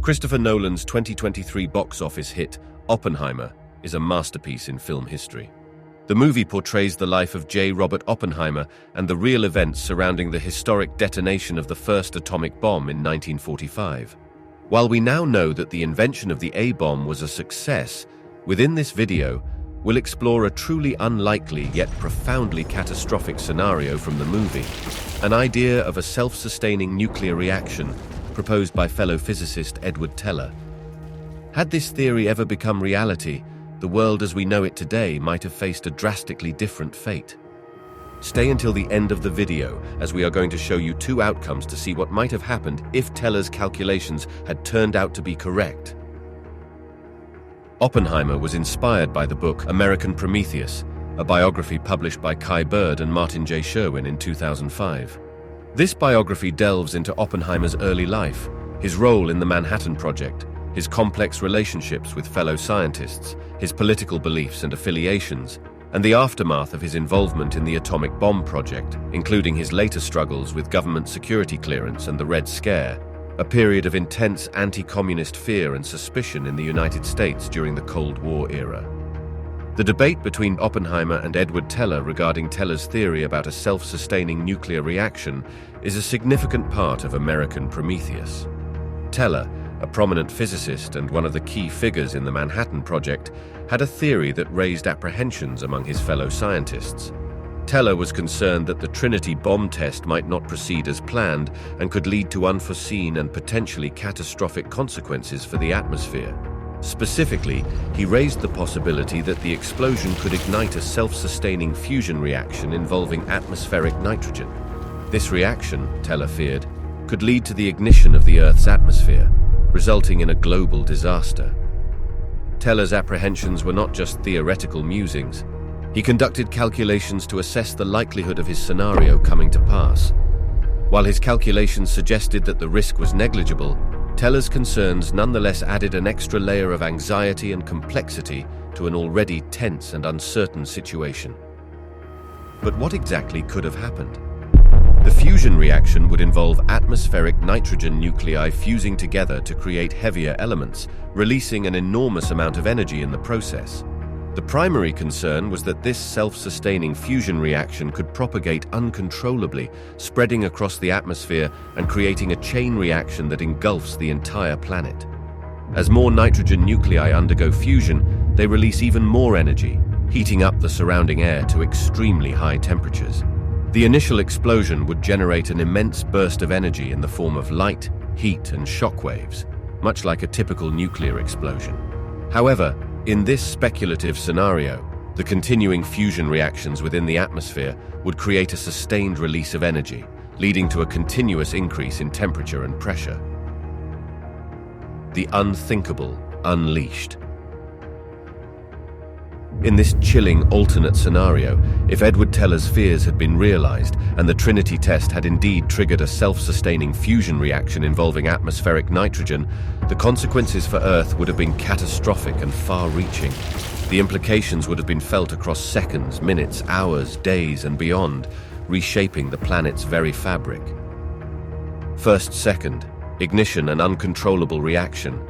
Christopher Nolan's 2023 box office hit, Oppenheimer, is a masterpiece in film history. The movie portrays the life of J. Robert Oppenheimer and the real events surrounding the historic detonation of the first atomic bomb in 1945. While we now know that the invention of the A-bomb was a success, within this video, we'll explore a truly unlikely yet profoundly catastrophic scenario from the movie, an idea of a self-sustaining nuclear reaction proposed by fellow physicist Edward Teller. Had this theory ever become reality, the world as we know it today might have faced a drastically different fate. Stay until the end of the video, as we are going to show you two outcomes to see what might have happened if Teller's calculations had turned out to be correct. Oppenheimer was inspired by the book American Prometheus, a biography published by Kai Bird and Martin J. Sherwin in 2005. This biography delves into Oppenheimer's early life, his role in the Manhattan Project, his complex relationships with fellow scientists, his political beliefs and affiliations, and the aftermath of his involvement in the atomic bomb project, including his later struggles with government security clearance and the Red Scare, a period of intense anti-communist fear and suspicion in the United States during the Cold War era. The debate between Oppenheimer and Edward Teller regarding Teller's theory about a self-sustaining nuclear reaction is a significant part of American Prometheus. Teller, a prominent physicist and one of the key figures in the Manhattan Project, had a theory that raised apprehensions among his fellow scientists. Teller was concerned that the Trinity bomb test might not proceed as planned and could lead to unforeseen and potentially catastrophic consequences for the atmosphere. Specifically, he raised the possibility that the explosion could ignite a self-sustaining fusion reaction involving atmospheric nitrogen. This reaction, Teller feared, could lead to the ignition of the Earth's atmosphere, resulting in a global disaster. Teller's apprehensions were not just theoretical musings. He conducted calculations to assess the likelihood of his scenario coming to pass. While his calculations suggested that the risk was negligible, Teller's concerns nonetheless added an extra layer of anxiety and complexity to an already tense and uncertain situation. But what exactly could have happened? The fusion reaction would involve atmospheric nitrogen nuclei fusing together to create heavier elements, releasing an enormous amount of energy in the process. The primary concern was that this self-sustaining fusion reaction could propagate uncontrollably, spreading across the atmosphere and creating a chain reaction that engulfs the entire planet. As more nitrogen nuclei undergo fusion, they release even more energy, heating up the surrounding air to extremely high temperatures. The initial explosion would generate an immense burst of energy in the form of light, heat, and shock waves, much like a typical nuclear explosion. However, in this speculative scenario, the continuing fusion reactions within the atmosphere would create a sustained release of energy, leading to a continuous increase in temperature and pressure. The unthinkable unleashed. In this chilling alternate scenario, if Edward Teller's fears had been realized and the Trinity test had indeed triggered a self-sustaining fusion reaction involving atmospheric nitrogen, the consequences for Earth would have been catastrophic and far-reaching. The implications would have been felt across seconds, minutes, hours, days, and beyond, reshaping the planet's very fabric. First second, ignition and uncontrollable reaction.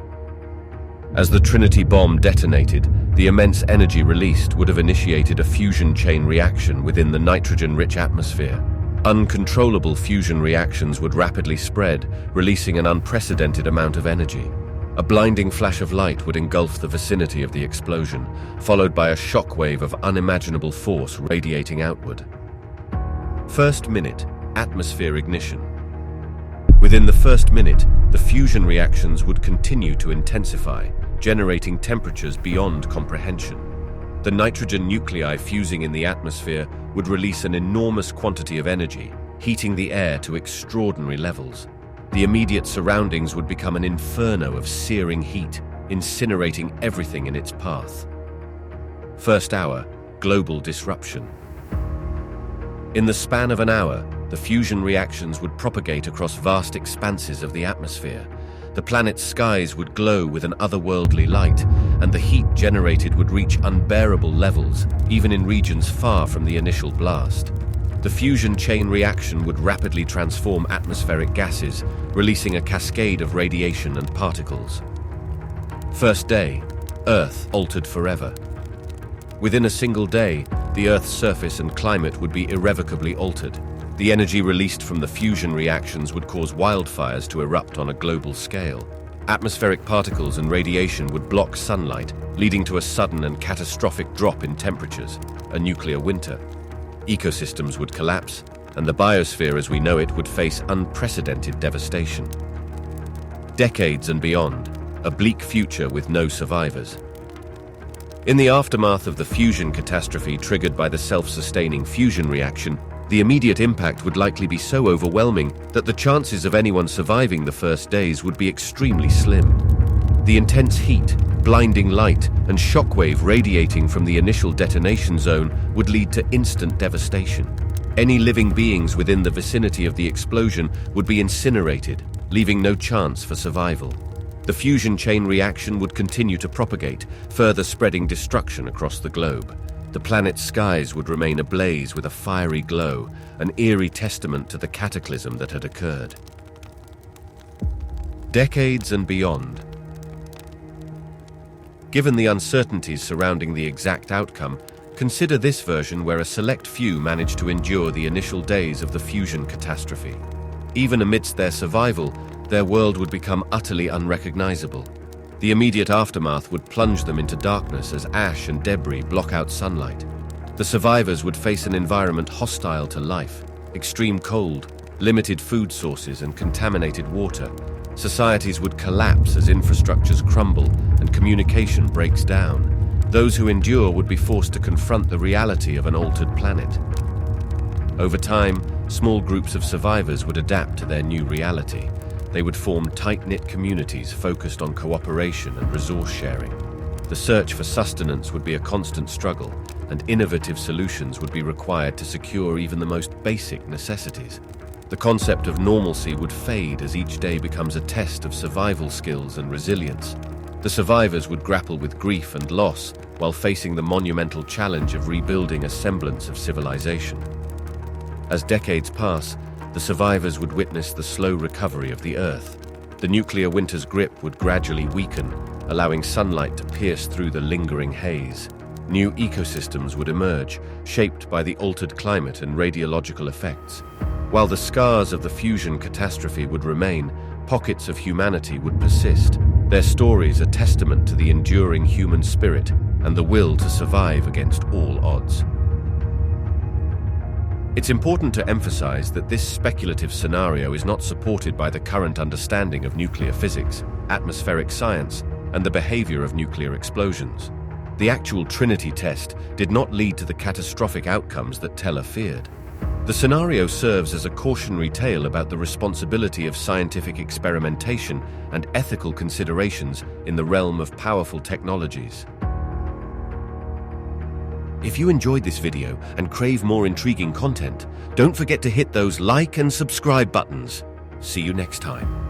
As the Trinity bomb detonated, the immense energy released would have initiated a fusion chain reaction within the nitrogen-rich atmosphere. Uncontrollable fusion reactions would rapidly spread, releasing an unprecedented amount of energy. A blinding flash of light would engulf the vicinity of the explosion, followed by a shock wave of unimaginable force radiating outward. First minute, atmosphere ignition. Within the first minute, the fusion reactions would continue to intensify, generating temperatures beyond comprehension. The nitrogen nuclei fusing in the atmosphere would release an enormous quantity of energy, heating the air to extraordinary levels. The immediate surroundings would become an inferno of searing heat, incinerating everything in its path. First hour, global disruption. In the span of an hour, the fusion reactions would propagate across vast expanses of the atmosphere. The planet's skies would glow with an otherworldly light, and the heat generated would reach unbearable levels, even in regions far from the initial blast. The fusion chain reaction would rapidly transform atmospheric gases, releasing a cascade of radiation and particles. First day, Earth altered forever. Within a single day, the Earth's surface and climate would be irrevocably altered. The energy released from the fusion reactions would cause wildfires to erupt on a global scale. Atmospheric particles and radiation would block sunlight, leading to a sudden and catastrophic drop in temperatures, a nuclear winter. Ecosystems would collapse, and the biosphere as we know it would face unprecedented devastation. Decades and beyond, a bleak future with no survivors. In the aftermath of the fusion catastrophe triggered by the self-sustaining fusion reaction, the immediate impact would likely be so overwhelming that the chances of anyone surviving the first days would be extremely slim. The intense heat, blinding light, and shockwave radiating from the initial detonation zone would lead to instant devastation. Any living beings within the vicinity of the explosion would be incinerated, leaving no chance for survival. The fusion chain reaction would continue to propagate, further spreading destruction across the globe. The planet's skies would remain ablaze with a fiery glow, an eerie testament to the cataclysm that had occurred. Decades and beyond. Given the uncertainties surrounding the exact outcome, consider this version where a select few managed to endure the initial days of the fusion catastrophe. Even amidst their survival, their world would become utterly unrecognizable. The immediate aftermath would plunge them into darkness as ash and debris block out sunlight. The survivors would face an environment hostile to life, extreme cold, limited food sources, and contaminated water. Societies would collapse as infrastructures crumble and communication breaks down. Those who endure would be forced to confront the reality of an altered planet. Over time, small groups of survivors would adapt to their new reality. They would form tight-knit communities focused on cooperation and resource sharing. The search for sustenance would be a constant struggle, and innovative solutions would be required to secure even the most basic necessities. The concept of normalcy would fade as each day becomes a test of survival skills and resilience. The survivors would grapple with grief and loss while facing the monumental challenge of rebuilding a semblance of civilization. As decades pass, the survivors would witness the slow recovery of the Earth. The nuclear winter's grip would gradually weaken, allowing sunlight to pierce through the lingering haze. New ecosystems would emerge, shaped by the altered climate and radiological effects. While the scars of the fusion catastrophe would remain, pockets of humanity would persist, their stories a testament to the enduring human spirit and the will to survive against all odds. It's important to emphasize that this speculative scenario is not supported by the current understanding of nuclear physics, atmospheric science, and the behavior of nuclear explosions. The actual Trinity test did not lead to the catastrophic outcomes that Teller feared. The scenario serves as a cautionary tale about the responsibility of scientific experimentation and ethical considerations in the realm of powerful technologies. If you enjoyed this video and crave more intriguing content, don't forget to hit those like and subscribe buttons. See you next time.